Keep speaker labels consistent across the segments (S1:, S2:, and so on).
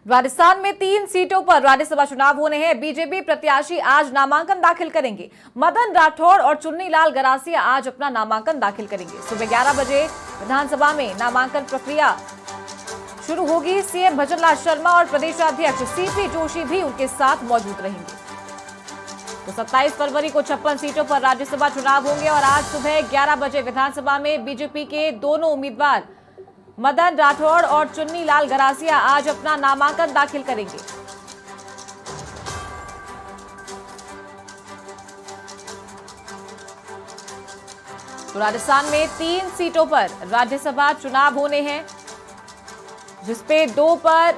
S1: राजस्थान में 3 सीटों पर राज्यसभा चुनाव होने हैं। बीजेपी प्रत्याशी आज नामांकन दाखिल करेंगे। मदन राठौड़ और चुन्नीलाल गरासिया आज अपना नामांकन दाखिल करेंगे। सुबह 11 बजे विधानसभा में नामांकन प्रक्रिया शुरू होगी। सीएम भजनलाल शर्मा और प्रदेशाध्यक्ष सीपी जोशी भी उनके साथ मौजूद रहेंगे। तो 27 फरवरी को 56 सीटों पर राज्यसभा चुनाव होंगे और आज सुबह 11 बजे विधानसभा में बीजेपी के दोनों उम्मीदवार मदन राठौड़ और चुन्नीलाल गरासिया आज अपना नामांकन दाखिल करेंगे। तो राजस्थान में 3 सीटों पर राज्यसभा चुनाव होने हैं, जिसपे 2 पर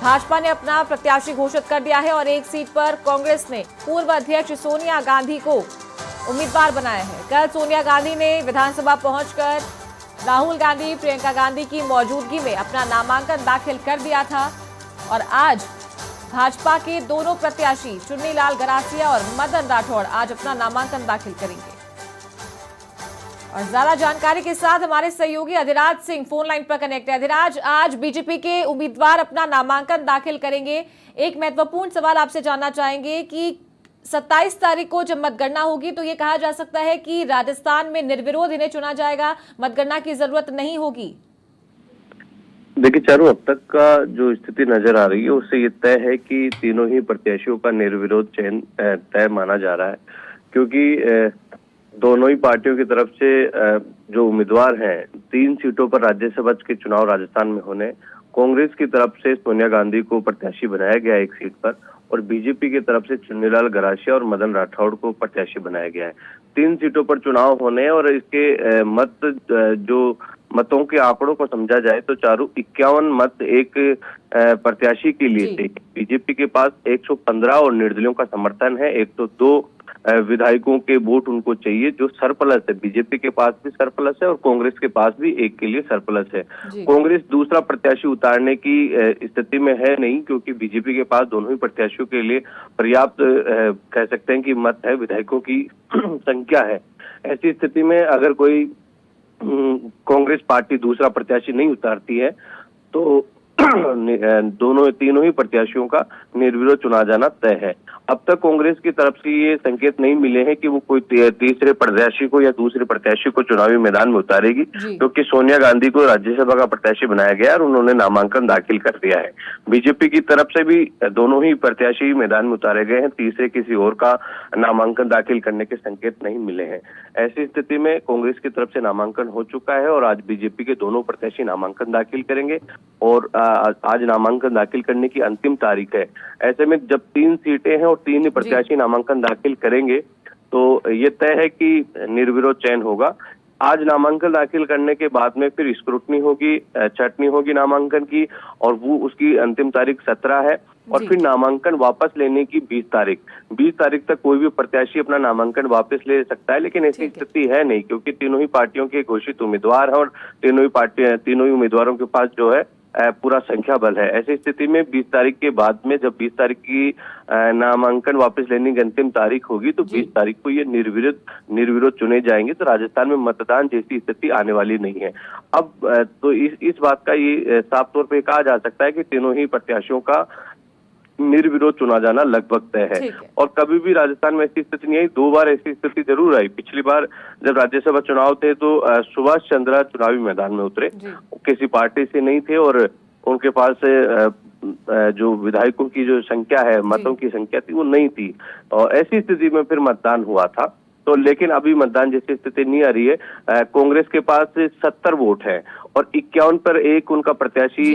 S1: भाजपा ने अपना प्रत्याशी घोषित कर दिया है और 1 सीट पर कांग्रेस ने पूर्व अध्यक्ष सोनिया गांधी को उम्मीदवार बनाया है। कल सोनिया गांधी ने विधानसभा पहुंचकर राहुल गांधी, प्रियंका गांधी की मौजूदगी में अपना नामांकन दाखिल कर दिया था और आज भाजपा के दोनों प्रत्याशी चुन्नीलाल गरासिया और मदन राठौड़ आज अपना नामांकन दाखिल करेंगे। और ज्यादा जानकारी के साथ हमारे सहयोगी अधिराज सिंह फोन लाइन पर कनेक्ट है। अधिराज, आज बीजेपी के उम्मीदवार अपना नामांकन दाखिल करेंगे। एक महत्वपूर्ण सवाल आपसे जानना चाहेंगे कि 27 तारीख को जब मतगणना होगी तो ये कहा जा सकता है कि राजस्थान में निर्विरोध इन्हें चुना जाएगा, मतगणना की जरूरत नहीं होगी।
S2: देखिए चारू, अब तक का जो स्थिति नजर आ रही है उससे ये तय है कि तीनों ही प्रत्याशियों का निर्विरोध चयन तय माना जा रहा है, क्योंकि दोनों ही पार्टियों की तरफ से जो उम्मीदवार हैं 3 सीटों पर राज्यसभा के चुनाव राजस्थान में होने। कांग्रेस की तरफ से सोनिया गांधी को प्रत्याशी बनाया गया 1 सीट पर और बीजेपी की तरफ से चुन्नीलाल गरासिया और मदन राठौड़ को प्रत्याशी बनाया गया है। 3 सीटों पर चुनाव होने और इसके मतों के आंकड़ों को समझा जाए तो चारू 51 मत एक प्रत्याशी के लिए थे। बीजेपी के पास 115 और निर्दलियों का समर्थन है। 102 विधायकों के वोट उनको चाहिए, जो सरप्लस है। बीजेपी के पास भी सरप्लस है और कांग्रेस के पास भी 1 के लिए सरप्लस है। कांग्रेस दूसरा प्रत्याशी उतारने की स्थिति में है नहीं, क्योंकि बीजेपी के पास दोनों ही प्रत्याशियों के लिए पर्याप्त कह सकते हैं कि मत है, विधायकों की संख्या है। ऐसी स्थिति में अगर कोई कांग्रेस पार्टी दूसरा प्रत्याशी नहीं उतारती है तो तीनों ही प्रत्याशियों का निर्विरोध चुना जाना तय है। अब तक कांग्रेस की तरफ से ये संकेत नहीं मिले हैं कि वो कोई तीसरे प्रत्याशी को या दूसरे प्रत्याशी को चुनावी मैदान में उतारेगी, क्योंकि सोनिया गांधी को राज्यसभा का प्रत्याशी बनाया गया और उन्होंने नामांकन दाखिल कर दिया है। बीजेपी की तरफ से भी दोनों ही प्रत्याशी मैदान में उतारे गए हैं, तीसरे किसी और का नामांकन दाखिल करने के संकेत नहीं मिले हैं। ऐसी स्थिति में कांग्रेस की तरफ से नामांकन हो चुका है और आज बीजेपी के दोनों प्रत्याशी नामांकन दाखिल करेंगे और आज नामांकन दाखिल करने की अंतिम तारीख है। ऐसे में जब 3 सीटें हैं और 3 ही प्रत्याशी नामांकन दाखिल करेंगे तो ये तय है कि निर्विरोध चयन होगा। आज नामांकन दाखिल करने के बाद में फिर स्क्रूटनी होगी, छटनी होगी नामांकन की, और वो उसकी अंतिम तारीख 17 है और फिर नामांकन वापस लेने की 20 तारीख तक कोई भी प्रत्याशी अपना नामांकन वापस ले सकता है। लेकिन ऐसी स्थिति है नहीं, क्योंकि तीनों ही पार्टियों के घोषित उम्मीदवार हैं और तीनों ही उम्मीदवारों के पास जो है पूरा संख्या बल है। ऐसी स्थिति में 20 तारीख के बाद में जब 20 तारीख की नामांकन वापस लेने की अंतिम तारीख होगी तो 20 तारीख को ये निर्विरोध चुने जाएंगे। तो राजस्थान में मतदान जैसी स्थिति आने वाली नहीं है। अब तो इस बात का ये साफ तौर पे कहा जा सकता है कि तीनों ही प्रत्याशियों का निर्विरोध चुना जाना लगभग तय है। और कभी भी राजस्थान में ऐसी स्थिति नहीं आई, 2 बार ऐसी स्थिति जरूर आई। पिछली बार जब राज्यसभा चुनाव थे तो सुभाष चंद्र चुनावी मैदान में उतरे, किसी पार्टी से नहीं थे और उनके पास जो विधायकों की जो संख्या है, मतों की संख्या थी, वो नहीं थी और ऐसी स्थिति में फिर मतदान हुआ था। तो लेकिन अभी मतदान जैसी स्थिति नहीं आ रही है। कांग्रेस के पास 70 वोट है और 51 पर 1 उनका प्रत्याशी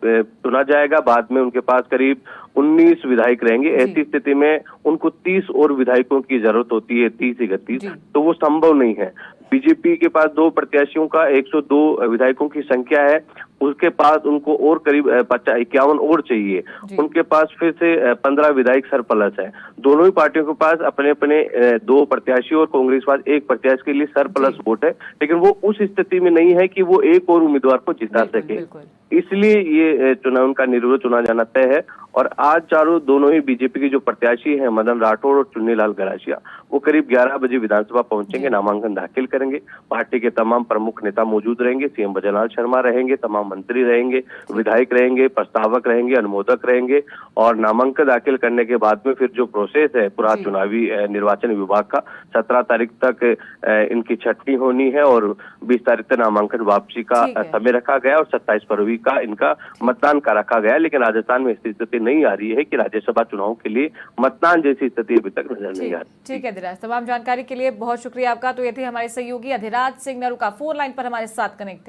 S2: चुना जाएगा। बाद में उनके पास करीब 19 विधायक रहेंगे। ऐसी स्थिति में उनको 30 और विधायकों की जरूरत होती है, 30-31, तो वो संभव नहीं है। बीजेपी के पास 2 प्रत्याशियों का 102 विधायकों की संख्या है, उसके पास उनको और करीब 51 और चाहिए। उनके पास फिर से 15 विधायक सरप्लस है। दोनों ही पार्टियों के पास अपने अपने 2 प्रत्याशी और कांग्रेस के पास 1 प्रत्याशी के लिए सरप्लस वोट है, लेकिन वो उस स्थिति में नहीं है कि वो 1 और उम्मीदवार को जिता सके। इसलिए ये चुनाव का निर्विरोध चुना जाना तय है और आज दोनों ही बीजेपी के जो प्रत्याशी हैं मदन राठौड़ और चुन्नीलाल गरासिया, वो करीब 11 बजे विधानसभा पहुंचेंगे, नामांकन दाखिल करेंगे। पार्टी के तमाम प्रमुख नेता मौजूद रहेंगे, सीएम भजनलाल शर्मा रहेंगे, तमाम मंत्री रहेंगे, विधायक रहेंगे, प्रस्तावक रहेंगे, अनुमोदक रहेंगे। और नामांकन दाखिल करने के बाद में फिर जो प्रोसेस है पूरा चुनावी निर्वाचन विभाग का, 17 तारीख तक इनकी छटनी होनी है और 20 तारीख तक नामांकन वापसी का समय रखा गया और 27 फरवरी का इनका मतदान का रखा गया। लेकिन राजस्थान में ऐसी स्थिति नहीं आ रही है कि राज्यसभा चुनाव के लिए मतदान जैसी स्थिति अभी तक नजर नहीं आ रही।
S1: ठीक है धीराज, तमाम जानकारी के लिए बहुत शुक्रिया आपका। तो ये थे हमारे सहयोगी अधिराज सिंह नरूका, फोन लाइन पर हमारे साथ कनेक्ट।